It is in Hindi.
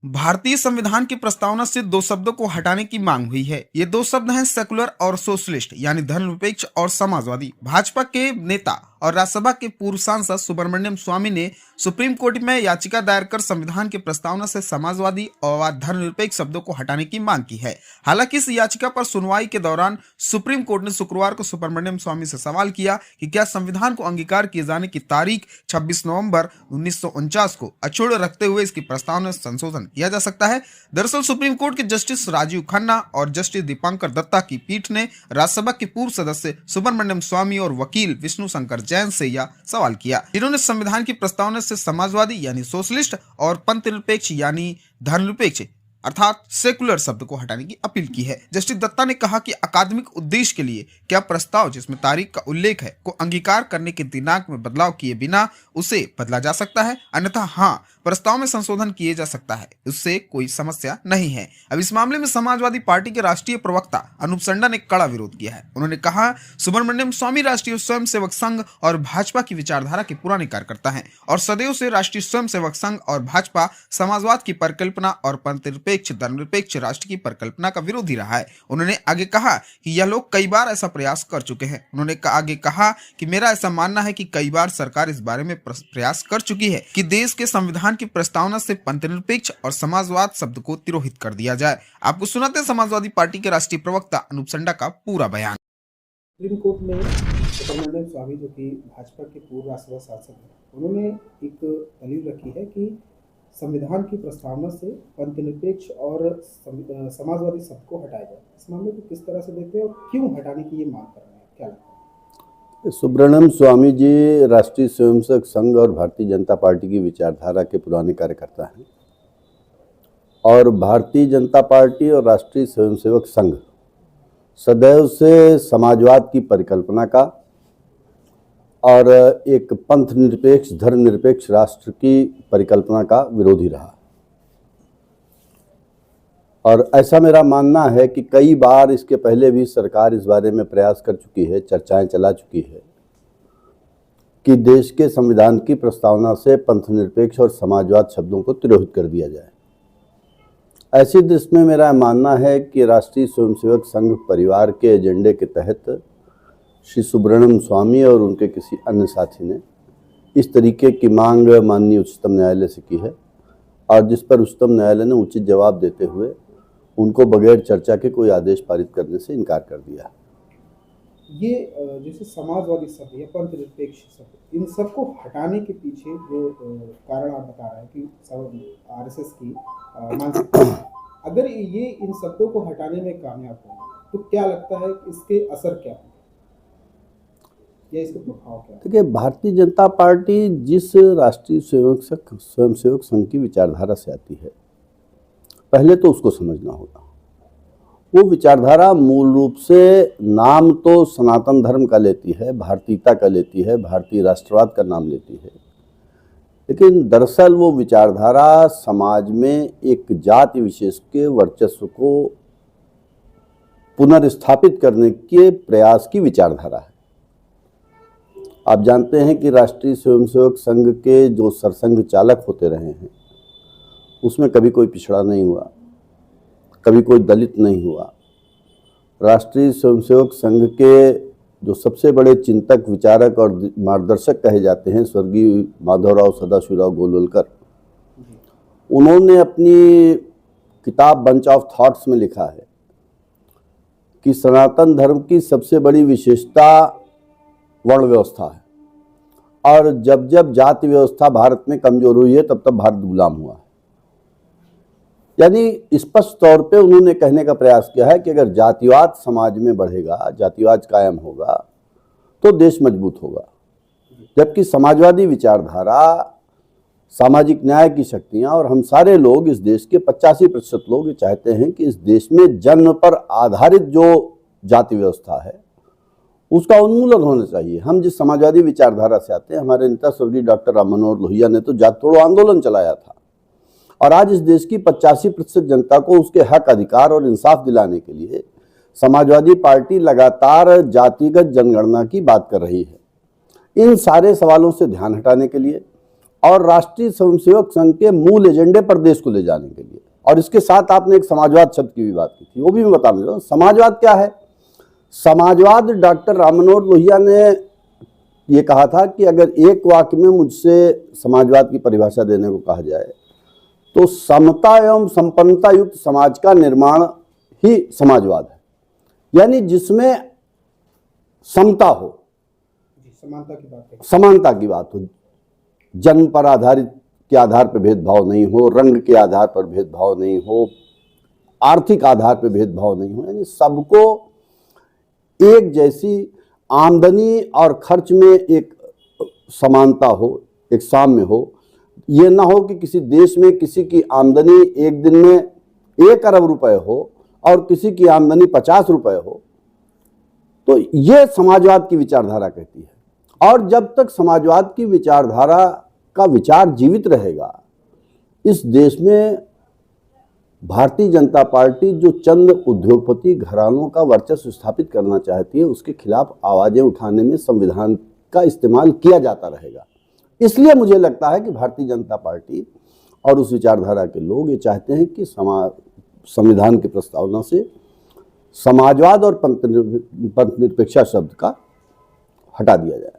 भारतीय संविधान की प्रस्तावना से दो शब्दों को हटाने की मांग हुई है। ये दो शब्द हैं सेकुलर और सोशलिस्ट, यानी धर्मनिरपेक्ष और समाजवादी। भाजपा के नेता और राज्यसभा के पूर्व सांसद सुब्रमण्यम स्वामी ने सुप्रीम कोर्ट में याचिका दायर कर संविधान की प्रस्तावना से समाजवादी और धर्मनिरपेक्ष शब्दों को हटाने की मांग की है। हालांकि इस याचिका पर सुनवाई के दौरान सुप्रीम कोर्ट ने शुक्रवार को सुब्रमण्यम स्वामी से सवाल किया कि क्या संविधान को अंगीकार किए जाने की तारीख 26 नवंबर 1949 को अछूड़ रखते हुए इसकी प्रस्तावना में संशोधन किया जा सकता है। दरअसल सुप्रीम कोर्ट के जस्टिस राजीव खन्ना और जस्टिस दीपांकर दत्ता की पीठ ने राज्यसभा के पूर्व सदस्य सुब्रमण्यम स्वामी और वकील विष्णु शंकर जैन से यह सवाल किया, जिन्होंने संविधान की प्रस्तावना से समाजवादी यानी सोशलिस्ट और पंथ निरपेक्ष यानी धर्मनिरपेक्ष अर्थात सेकुलर शब्द को हटाने की अपील की है। जस्टिस दत्ता ने कहा कि अकादमिक उद्देश्य के लिए क्या प्रस्ताव जिसमें तारीख का उल्लेख है को अंगीकार करने के दिनांक में बदलाव किए बिना उसे बदला जा सकता है, अन्यथा हाँ, प्रस्ताव में संशोधन किए जा सकता है, उससे कोई समस्या नहीं है। अब इस मामले में समाजवादी पार्टी के राष्ट्रीय प्रवक्ता अनूप संडा ने कड़ा विरोध किया है। उन्होंने कहा, सुब्रमण्यम स्वामी राष्ट्रीय स्वयंसेवक संघ और भाजपा की विचारधारा के पुराने कार्यकर्ता हैं और सदैव से राष्ट्रीय स्वयंसेवक संघ और भाजपा समाजवाद की परिकल्पना और पंथनिरपेक्ष धर्मनिरपेक्ष राष्ट्र की परिकल्पना का विरोधी रहा है। उन्होंने आगे कहा कि यह लोग कई बार ऐसा प्रयास कर चुके हैं। उन्होंने आगे कहा कि मेरा ऐसा मानना है कि कई बार सरकार इस बारे में प्रयास कर चुकी है कि देश के संविधान की प्रस्तावना से पंथनिरपेक्ष और समाजवाद शब्द को तिरोहित कर दिया जाए। आपको सुनाते हैं समाजवादी पार्टी के राष्ट्रीय प्रवक्ता अनूप संडा का पूरा बयान। सुप्रीम कोर्ट में सुब्रमण्यम स्वामी जो कि भाजपा के पूर्व राज्यसभा सांसद हैं, उन्होंने एक दलील रखी है कि संविधान की प्रस्तावना से पंथनिरपेक्ष और समाजवादी शब्द को हटाया जाए। इस मामले को किस तरह से देखते हैं और क्यों हटाने की ये मांग कर रहे हैं, क्या लगता है? सुब्रमण्यम स्वामी जी राष्ट्रीय स्वयंसेवक संघ और भारतीय जनता पार्टी की विचारधारा के पुराने कार्यकर्ता हैं और भारतीय जनता पार्टी और राष्ट्रीय स्वयंसेवक संघ सदैव से समाजवाद की परिकल्पना का और एक पंथ निरपेक्ष धर्मनिरपेक्ष राष्ट्र की परिकल्पना का विरोधी रहा। और ऐसा मेरा मानना है कि कई बार इसके पहले भी सरकार इस बारे में प्रयास कर चुकी है, चर्चाएं चला चुकी है कि देश के संविधान की प्रस्तावना से पंथनिरपेक्ष और समाजवाद शब्दों को तिरोहित कर दिया जाए। ऐसी दृष्टि में मेरा मानना है कि राष्ट्रीय स्वयंसेवक संघ परिवार के एजेंडे के तहत श्री सुब्रमण्यम स्वामी और उनके किसी अन्य साथी ने इस तरीके की मांग माननीय उच्चतम न्यायालय से की है और जिस पर उच्चतम न्यायालय ने उचित जवाब देते हुए उनको बगैर चर्चा के कोई आदेश पारित करने से इनकार कर दिया। ये जैसे समाजवादी शब्द या पंथनिरपेक्ष शब्द, इन सबको हटाने के पीछे जो कारण आप बता रहे हैं कि आरएसएस की मानसिकता, अगर ये इन शब्दों को हटाने में कामयाब हो तो क्या लगता है कि इसके असर क्या होंगे या इसके प्रभाव क्या? देखिए, भारतीय जनता पार्टी जिस राष्ट्रीय स्वयंसेवक संघ की विचारधारा से आती है, पहले तो उसको समझना होगा। वो विचारधारा मूल रूप से नाम तो सनातन धर्म का लेती है, भारतीयता का लेती है, भारतीय राष्ट्रवाद का नाम लेती है, लेकिन दरअसल वो विचारधारा समाज में एक जाति विशेष के वर्चस्व को पुनर्स्थापित करने के प्रयास की विचारधारा है। आप जानते हैं कि राष्ट्रीय स्वयंसेवक संघ के जो सरसंघ चालक होते रहे हैं उसमें कभी कोई पिछड़ा नहीं हुआ, कभी कोई दलित नहीं हुआ। राष्ट्रीय स्वयंसेवक संघ के जो सबसे बड़े चिंतक, विचारक और मार्गदर्शक कहे जाते हैं स्वर्गीय माधवराव सदाशिवराव गोलवलकर, उन्होंने अपनी किताब बंच ऑफ थॉट्स में लिखा है कि सनातन धर्म की सबसे बड़ी विशेषता वर्ण व्यवस्था है और जब जब जाति व्यवस्था भारत में कमजोर हुई है तब तब भारत गुलाम हुआ है। यानी स्पष्ट तौर पे उन्होंने कहने का प्रयास किया है कि अगर जातिवाद समाज में बढ़ेगा, जातिवाद कायम होगा तो देश मजबूत होगा, जबकि समाजवादी विचारधारा, सामाजिक न्याय की शक्तियां और हम सारे लोग, इस देश के 85% लोग ये चाहते हैं कि इस देश में जन्म पर आधारित जो जाति व्यवस्था है उसका उन्मूलन होना चाहिए। हम जिस समाजवादी विचारधारा से आते हैं, हमारे नेता स्वर्गीय डॉक्टर राम मनोहर लोहिया ने तो जाति तोड़ो आंदोलन चलाया था और आज इस देश की 85% जनता को उसके हक, अधिकार और इंसाफ दिलाने के लिए समाजवादी पार्टी लगातार जातिगत जनगणना की बात कर रही है। इन सारे सवालों से ध्यान हटाने के लिए और राष्ट्रीय स्वयंसेवक संघ के मूल एजेंडे पर देश को ले जाने के लिए। और इसके साथ आपने एक समाजवाद शब्द की भी बात की थी, वो भी मैं बताना चाहूँ। समाजवाद क्या है? समाजवाद डॉक्टर राम मनोहर लोहिया ने ये कहा था कि अगर एक वाक्य में मुझसे समाजवाद की परिभाषा देने को कहा जाए तो समता एवं संपन्नता युक्त समाज का निर्माण ही समाजवाद है, यानी जिसमें समता हो, समानता की बात है, समानता की बात हो, जन्म पर आधारित के आधार पर भेदभाव नहीं हो, रंग के आधार पर भेदभाव नहीं हो, आर्थिक आधार पर भेदभाव नहीं हो, यानी सबको एक जैसी आमदनी और खर्च में एक समानता हो, एक साम्य हो। ये ना हो कि किसी देश में किसी की आमदनी एक दिन में 1 अरब रुपए हो और किसी की आमदनी 50 रुपए हो। तो ये समाजवाद की विचारधारा कहती है। और जब तक समाजवाद की विचारधारा का विचार जीवित रहेगा, इस देश में भारतीय जनता पार्टी जो चंद उद्योगपति घरानों का वर्चस्व स्थापित करना चाहती है, उसके खिलाफ आवाजें उठाने में संविधान का इस्तेमाल किया जाता रहेगा। इसलिए मुझे लगता है कि भारतीय जनता पार्टी और उस विचारधारा के लोग ये चाहते हैं कि संविधान की प्रस्तावना से समाजवाद और पंथ निरपेक्षा शब्द का हटा दिया जाए।